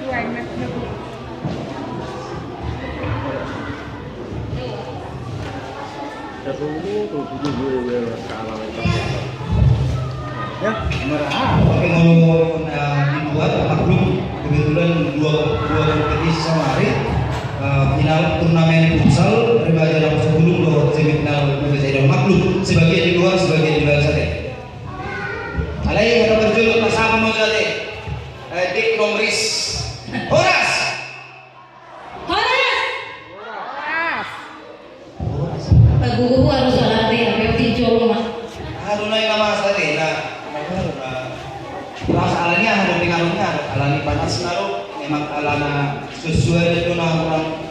Ya, merah. Oke, mau dibuat maklum kebetulan dua kompetisi sama hari final turnamen futsal remaja nomor 10 loh semifinal PBSI maklum sebagian di luar sebagian di dalam sate. Alai kata berjuluk pasang mau sate. Dik Nomris. Horas. Lagu harus ada ya, tapi jolo mas. Harus naik nama sate. Masalahnya ada pengaruhnya, alani panas naruh memang alana sesuai dengan orang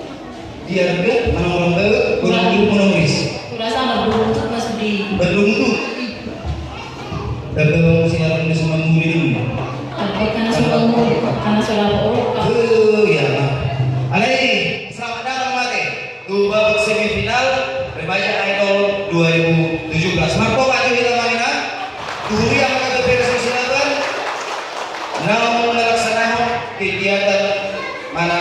biar dia mana orang bawa kurang menulis. Kurasa berbuntut masuk di. Berbuntut. Dalam siaran di semua ini. Karena sudah orang. Ya. Alai selamat datang mate. Tuh babak semifinal remaja idol 2017. Marco aja kita mainan. Tuh yang akan beres silakan. Namun melaksanakan kegiatan mana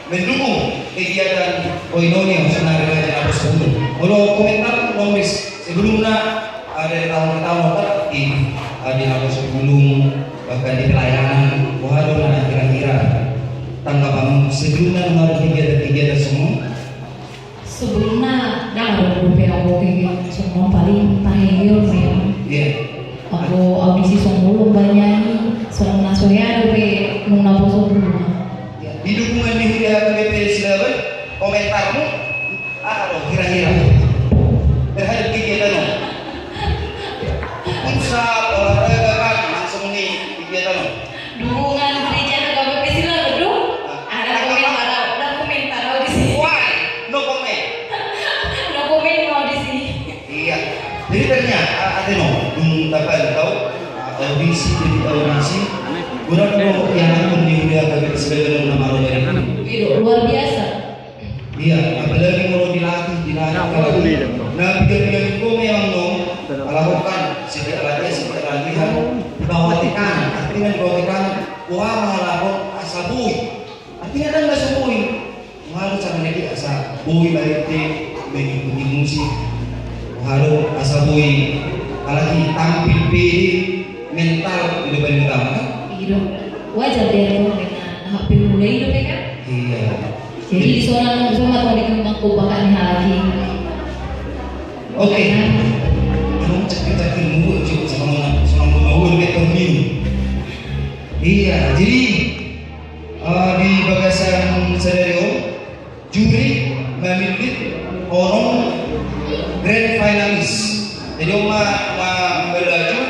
mendukung kegiatan koinonia senar remaja nomor 10. Kalau komentar nulis sebelumnya ada di tahun-tahun di nomor 10 bahkan di pelayanan waduh kira-kira tanggapan sebelumnya nomor kegiatan semua sebelumnya dah ada beberapa semua paling tahayul memang. Aku audisi songolo banyak seorang nasoya ada be nuna poso dulu. Di dukungan di KBP silakan komentarmu kalau kira-kira terhadap kegiatan futsal olahraga kan langsung nih kegiatan Dukungan gereja ada KBP silakan bro. Ada komentar audisi. Why? No comment. No comment audisi. Iya. Jadi ternyata ada dapat tahu audisi kurang yang akan diudah sebagai nama roda Luar biasa. Iya, apalagi mau dilatih nah pikir-pikir itu memang melakukan setiap latihan di bawah tekanan artinya di bawah tekanan wah melakukan asa bui artinya kan nggak sebui harus sama lagi asa bui balik mengikuti musik harus asa bui apalagi tampil pilih mental di depan utama Hidup wajar dia dengan HP mulai hidup ya kan? Iya. Jadi di seorang mau dikembang kubakan lagi. Oke. Kamu cerita dulu sama mau betul ini. Iya. Jadi di bagasan scenario juri memilih orang grand finalis. Jadi berlaju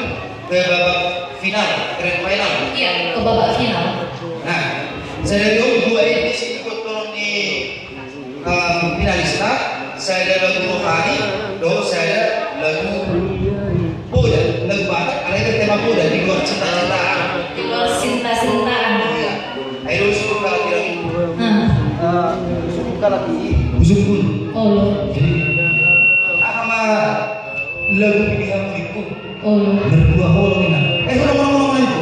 ke babak final, grand final. Iya, ke babak final. Nah, scenario dua edisi ikut turun di finalista. Saya ada lagu rohani, saya lagu Buddha, lagu Batak, ada tema Buddha di luar cinta-cintaan. Di luar cinta-cintaan. Ayo suruh kalau tidak suruh kalau busuk pun. Oh. Jadi sama lagu pilihan itu. Oh. Berdua holong ini. Holong itu.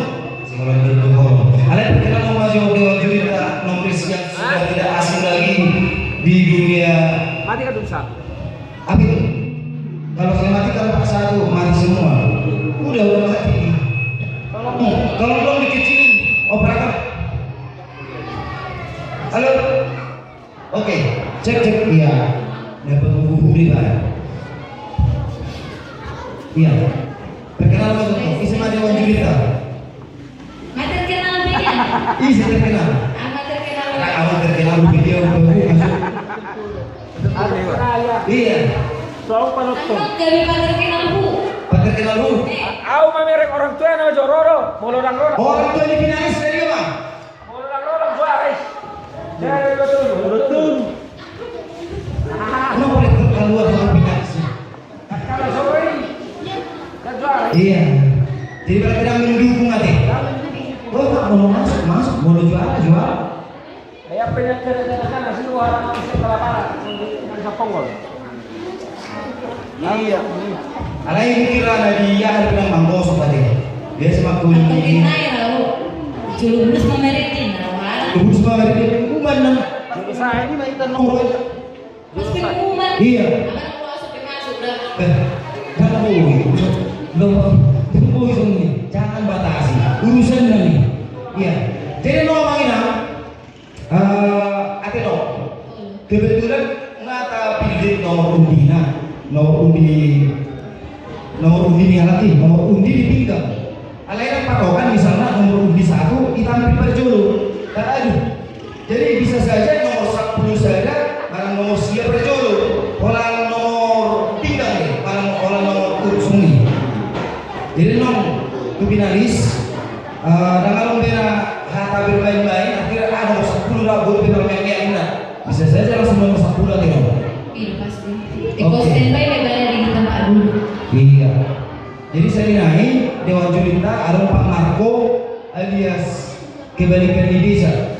Sekolah berdua holong. Ada kita mau maju dewan juri Nomris yang sudah tidak asing lagi di dunia. Mati kan dosa. Apa itu? Kalau saya mati kalau Pak satu mati semua. Udah mati. Kalau belum dikecilin operator. Halo. Oke, cek iya. Dapat buku Pak. Iya. Perkenalan betul. Isi mati dewan juri ta. Mati terkenal media. Isi terkenal. Amat terkenal. Amat terkenal video masuk. Iya. Soal penonton. Dari terkenal bu. Terkenal bu. Aku memerek orang tua nama Jororo, Molorang Roro. Orang tua di finalis dari apa? Molorang Roro Suarez. Dari betul. Kenapa boleh keluar dari finalis? Kalau sore kan Suarez. Iya. Jadi berarti tidak mendukung nanti. Oh, tak mau masuk, mau juara. Kayak penyakit kan asli orang sekolah parah, dengan Sapongol. Iya. Ada yang kira dari ya bilang mangkos tadi. Dia semakin Atau kita ya lalu julubus memeritin. Ada Debut sebagai dia pengumuman dan Saya ini kita nongol. Pas pengumuman. Iya. Abang masuk masuk dah. Jangan bohong ini. Jangan batasi urusan ini. Iya. Jadi ngomongin ate no. Kebetulan ngata pilih nomor undi ni halati, nomor undi dipinggang. Alairan patokan misalnya nomor undi 1 ditampil perjolo. Aduh. Jadi bisa saja nomor 10 saja, malah nomor siap perjolo. Orang nomor pinggang nih, orang nomor urus ini. Jadi finalis dan kalau bena hata bermain-main akhirnya nomor 10 lah boleh bermain-main bisa saja langsung nomor 10 lagi no. Iya pasti. Ikut standby lebarnya di tempat dulu. Iya. Jadi saya naik Dewan Jurinta ada Pak Marco alias kebalikan di desa.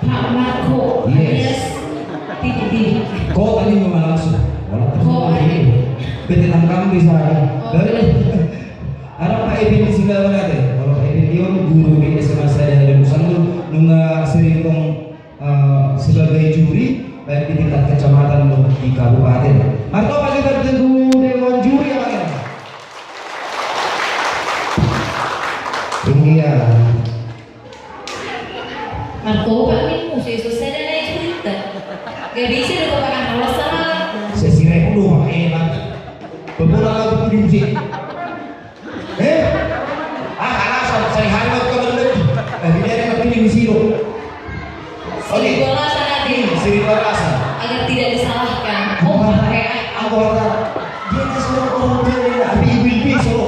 Pak Marco alias Titi. Kok tadi memang langsung. Kok ini. PT Tangkam di sana. Ada Pak Ebin di sebelah mana teh? Kalau Pak Ebin dia guru di SMA saya dan Nusan tuh nunggak sering sebagai juri baik di tingkat kecamatan maupun di kabupaten. Marco pasti tertentu Dewan Juri apa ya? Iya. Marco Pak ini musuh susah dan naik cerita. Gak bisa udah pakai alasan. Saya sirek dulu hebat. Beberapa lagu di musik. Alasan saya harus ke benda. Dia ada pilih musik lo. Seribu alasan nanti. Seribu alasan. Agar tidak disalahkan. Oh, pakai Aku kata dia kasih orang dia abi ibu solo.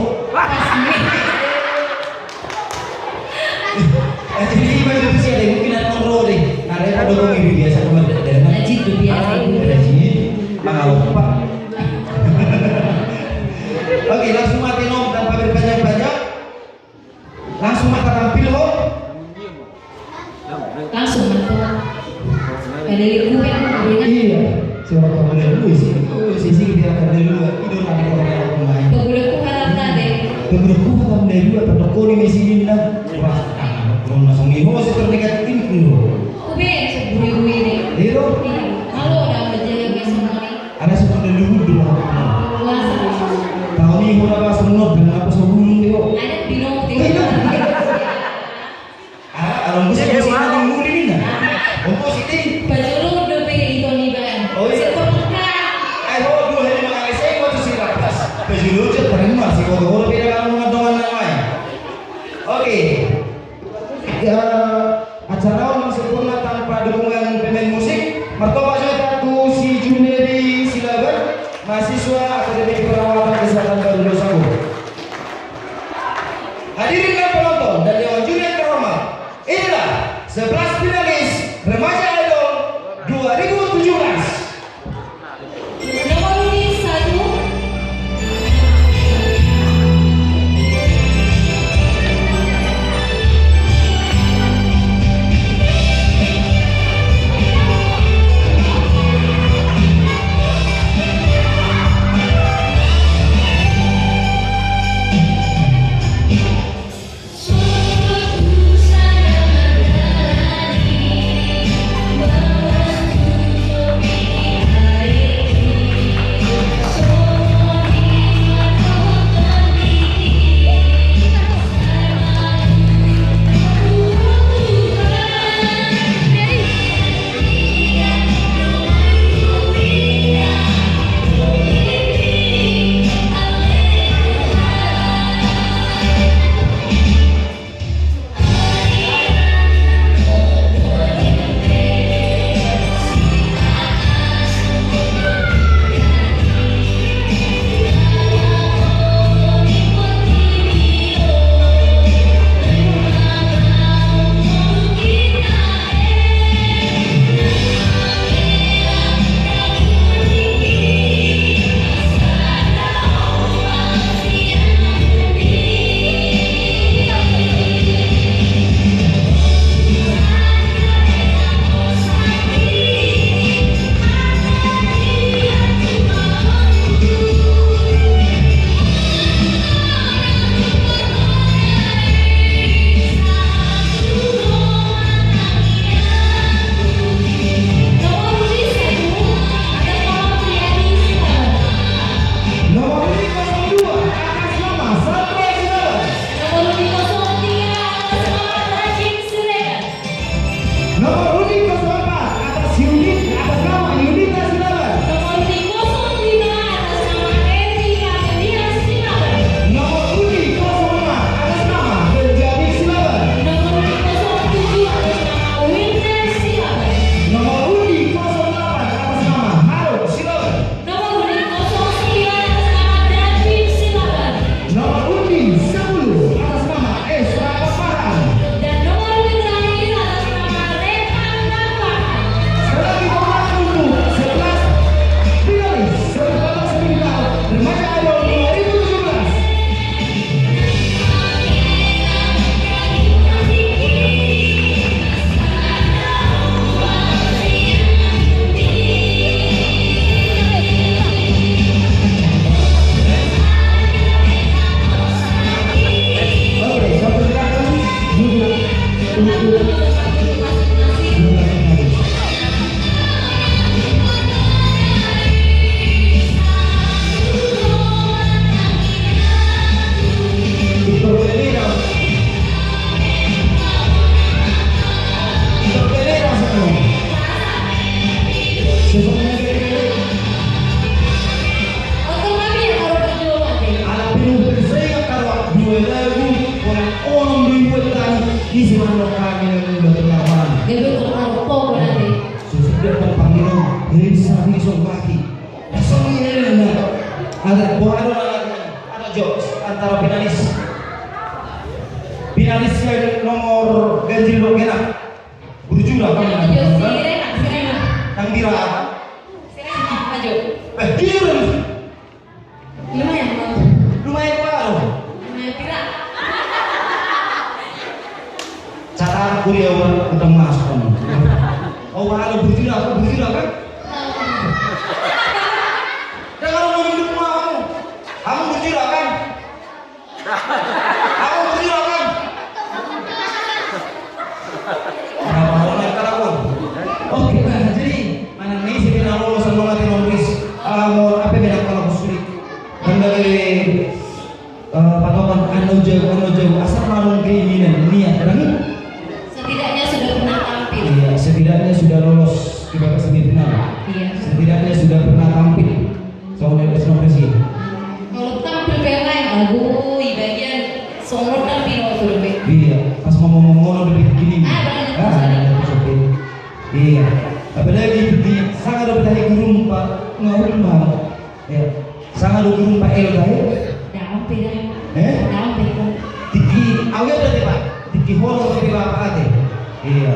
Jadi baju itu sih ada mungkin ada kontrol deh. Ada yang ada orang ibu biasa cuma dari Najib tuh biasa ibu. Najib, mangga lupa. Oke, langsung mati nom tanpa berbanyak-banyak. Langsung mata tampil ho. Langsung Marco. Ada ibu kan dengan Iya. Siapa kamu dulu sih? Sisi dia akan dulu. Itu nanti orang pemain. pegudeku harap tadi. Kemudianku kamu dari dulu atau kau di mesin ini dah. Wah, kamu langsung ibu masih terdekat ini loh. Kube seburu ini. Iya. Kalau udah berjaga semua nih. Ada seperti dulu dulu. Puasa. Tahun ini mau apa senot dan apa sebelum itu? Ada bingung tinggal. Orang musik musik nanti mulu ini dah. Oh positif. Baju lu udah pengen itu nih bang. Oh, iya. Sekolah. Ayo dua hari mengalih saya waktu sih rapas. Baju lucu terima sih kalau beda kalau mengadongan yang lain. Oke. Acara memang sempurna tanpa dukungan pemain musik. Martoba satu si Junedi Silaban, mahasiswa Akademi Perawatan Kesehatan Baru Dosamu. Hadirin dan penonton dan Dewan Juri yang terhormat, inilah 11 finalis Remaja Idol 2017. Nomor ini 1. Antara finalis yang nomor ganjil Rogena berjumlah kan? Yang bira lumayan baru cara kuliah udah masuk oh walau berjumlah kan? Jangan mau hidup kamu berjumlah kan? Kamu berjumlah kan? Oke, jadi mana nih sih kita lolos sama lagi nulis mau apa beda kalau sulit dan dari patokan anu jauh asal marung keinginan niat kan? Setidaknya sudah pernah tampil. Iya, setidaknya sudah lolos di babak semifinal. Iya. Setidaknya sudah pernah tampil. Soalnya sih. Kalau tampil lain, aduh, bagian songor tampil waktu lebih. Iya, pas mau ngomong lebih begini. Iya, apalagi di sangat ada dari guru Pak ngawur mah, ya sangat ada guru Pak El tahu? Dampe dah. Dampe kan? Tiki, awalnya berarti Pak, tiki horor tapi apa kate? Iya,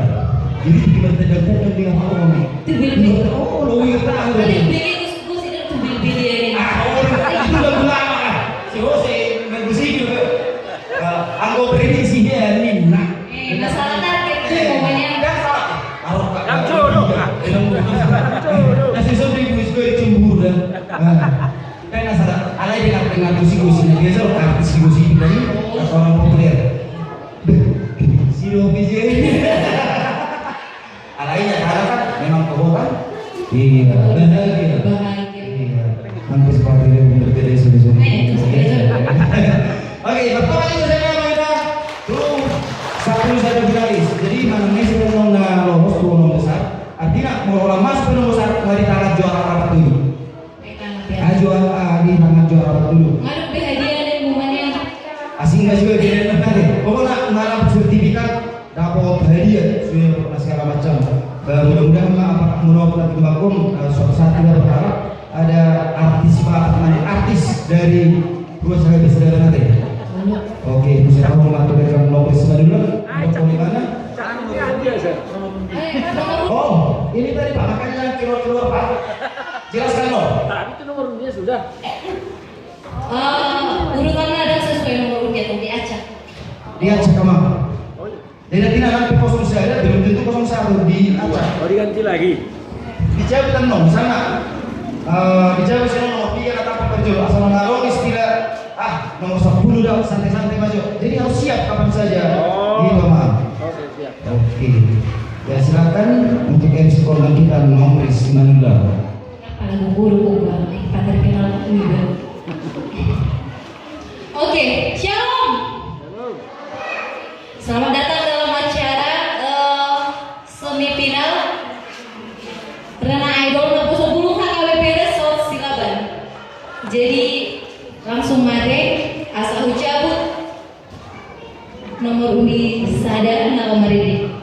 jadi tiki bertedakkan dan dia mau nih. Tubil-bil. Oh, lo yang tahu. Tadi beli gus itu tubil-bil ya. Itu udah lama. Si Jose ngagusi juga. Anggo prediksi dia nih, nah. Masalah target itu momennya. Nasi sobi gue cemburu dan kan asal alai dengan gusi-gusi dia so artis gusi dari orang populer si Robi alainya karena kan memang kebohongan iya bahagia iya hampir seperti dia berbeda sudah oke pertama itu saya kita tuh satu finalis jadi mana nih sudah lolos dua besar artinya mau masuk ke besar dari tangan juara rapat dulu juara di tangan juara rapat dulu ngaduk hadiah dan momennya asing nggak juga dia nanti pokoknya ngarap sertifikat dapat hadiah sudah segala macam mudah-mudahan apakah menolak lagi bakum suatu saat kita berharap ada artis dari dua saudara nanti oke bisa kamu mengaturkan nomor dulu nomor di mana? Oh, ini tadi Pak, makanya keluar Pak. Jelaskan loh. Tapi itu nomor dia sudah. Urutannya ada sesuai nomor urut yang diacak. Diacak kamu. Jadi tidak nanti 0 saya belum tentu 01 diacak. Oh diganti lagi. Dijawab kan no, misalnya dijawab saya nomor 3 kata Pak Bejo, asal naruh istilah nomor 10 dah santai-santai maju. Jadi harus siap kapan saja. Gitu Pak. Oke, siap. Oke. Ya silakan untuk MC korban kita Nomris Simanula. Kalau guru pada kenal juga. Oke, shalom. Selamat datang dalam acara semifinal Rena Idol 10 KKWP Resort Silaban. Jadi langsung mate asal ucaput nomor undi sadar nama mereka.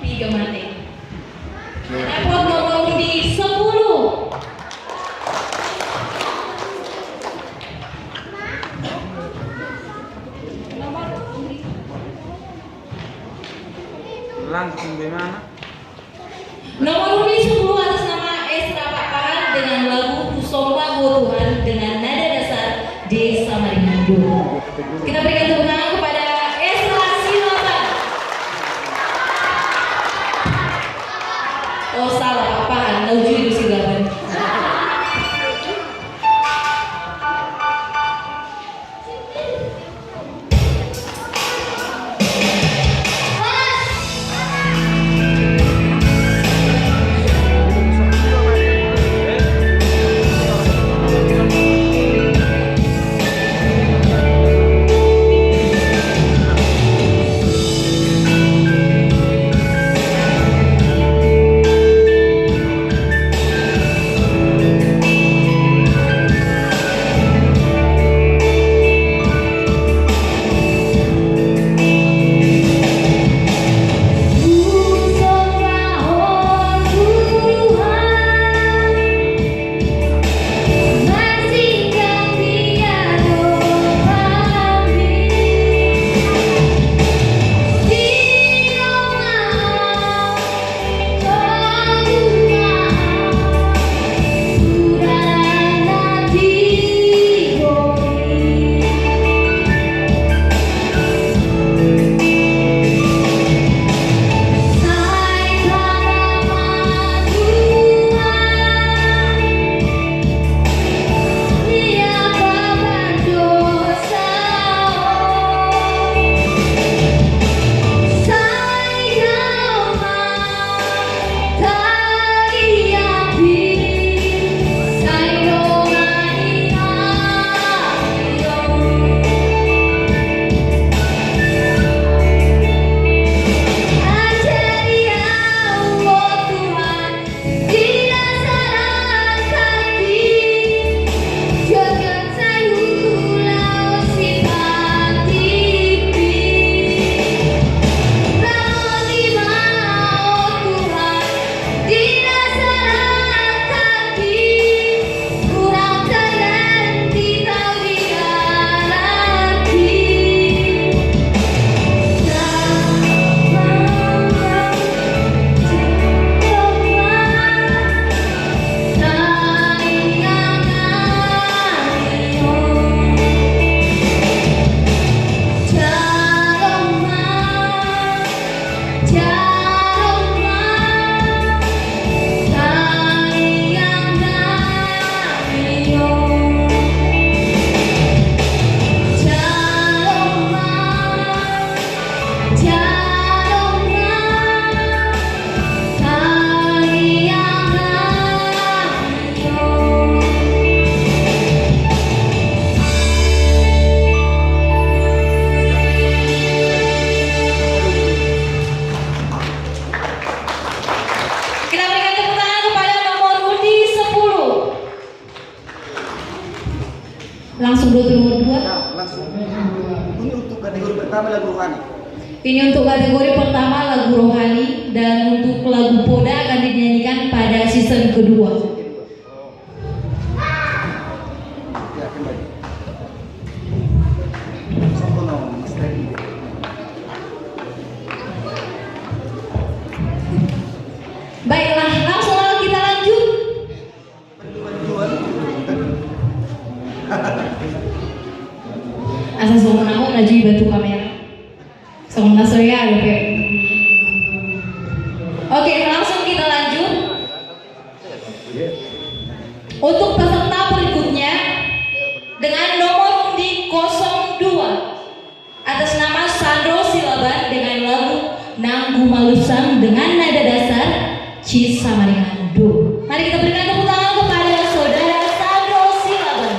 Tiga mati. Dapat nomor undi 10. Langsung gimana? Nomor undi 10 atas nama Esra Papahan dengan lagu Kusomba Tuhan dengan nada dasar D Samarindu. Kita berikan tepuk tangan kepada Esra Silaban. Oh salah Papahan, Nauju itu Silaban. pertama lagu rohani. Ini untuk kategori pertama lagu rohani, dan untuk lagu Poda akan dinyanyikan pada season kedua. Ya, kembali. Sokono, Mas Teddy. Baiklah, langsung kita lanjut. Asal soalnya aku lagi batu kamera. Soalnya saya ada kayak. Oke, langsung kita lanjut. Untuk peserta berikutnya dengan nomor undi 02 atas nama Sandro Silaban dengan lagu Nanggu Malusang dengan nada dasar Cisamaringan Do. Mari kita berikan tepuk tangan kepada saudara Sandro Silaban.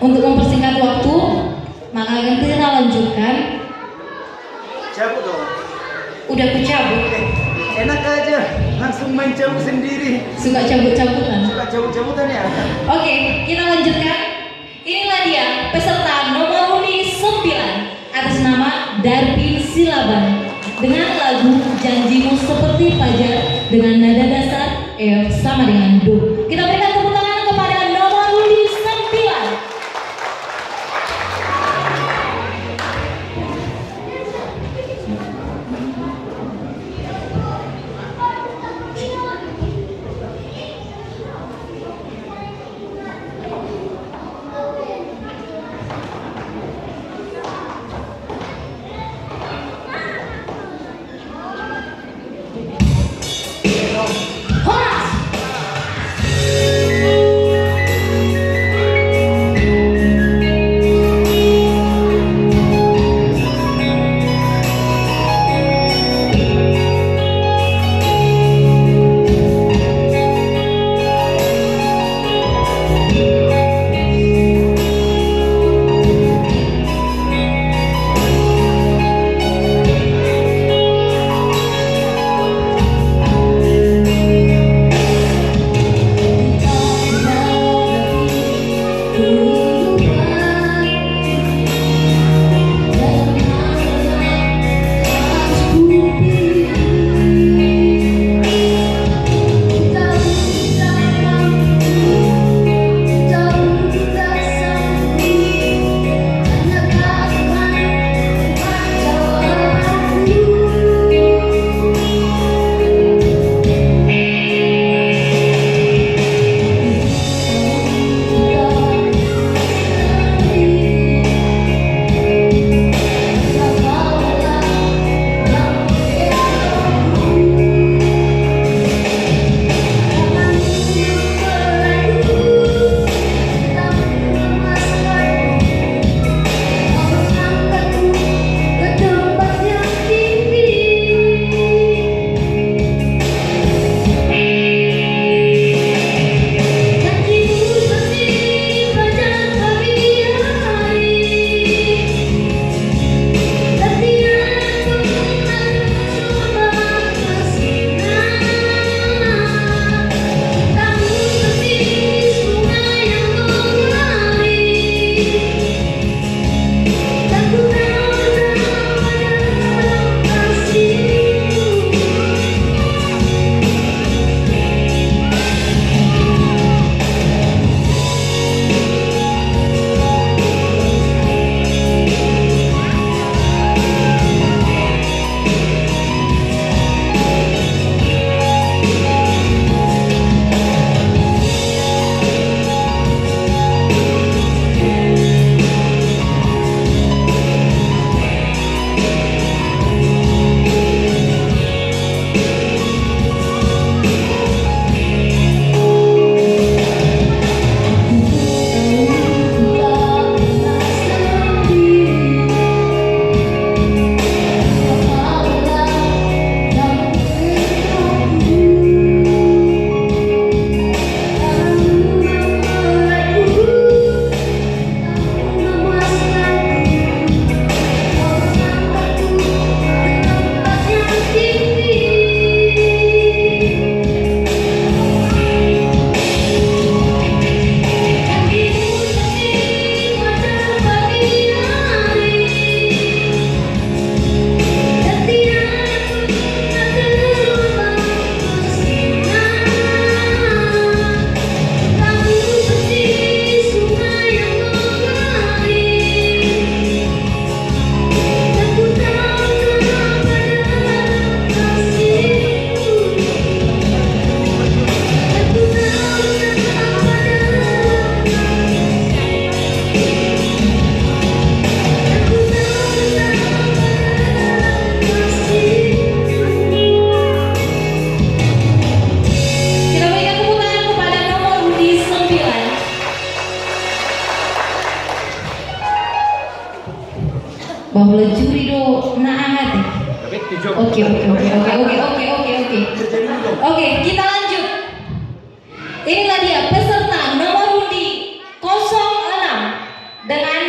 Untuk mempersingkat waktu, maka akan kita lanjutkan. Cabut dong. Udah aku cabut. Enak aja, langsung main cabut sendiri. Suka cabut-cabutan. Suka jemput-jemputan ya. Oke, kita lanjutkan. Inilah dia peserta nomor undi 9 atas nama Darpin Silaban dengan lagu Janjimu Seperti Fajar dengan nada dasar F sama dengan Do. Kita berikan tepuk tangan kepada nomor undi 9. Horas! bahwa juri do naahati. Oke, kita lanjut. Inilah dia peserta nomor undi 06 dengan